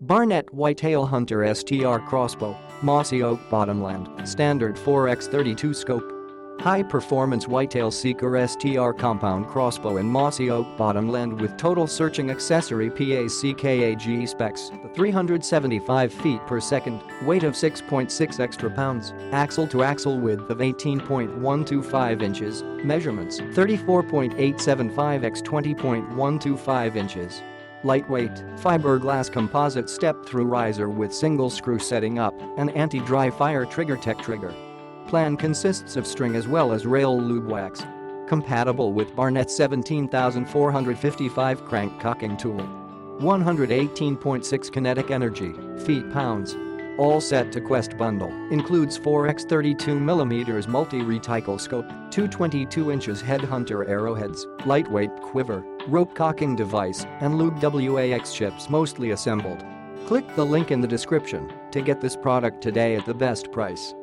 Barnett Whitetail Hunter STR Crossbow, Mossy Oak Bottomland, Standard 4x32 Scope. High-performance Whitetail Seeker STR Compound Crossbow in Mossy Oak Bottomland with total searching accessory PACKAG specs, 375 feet per second, weight of 6.6 extra pounds, axle-to-axle width of 18.125 inches, measurements 34.875 x 20.125 inches. Lightweight, fiberglass composite step-through riser with single screw setting up and anti-dry fire trigger tech trigger. Plan consists of string as well as rail lube wax. Compatible with Barnett 17455 crank cocking tool. 118.6 kinetic energy, feet-pounds. All set to Quest bundle, includes 4x32mm multi-reticle scope, 2 inches headhunter arrowheads, lightweight quiver, rope cocking device, and lube wax chips mostly assembled. Click the link in the description to get this product today at the best price.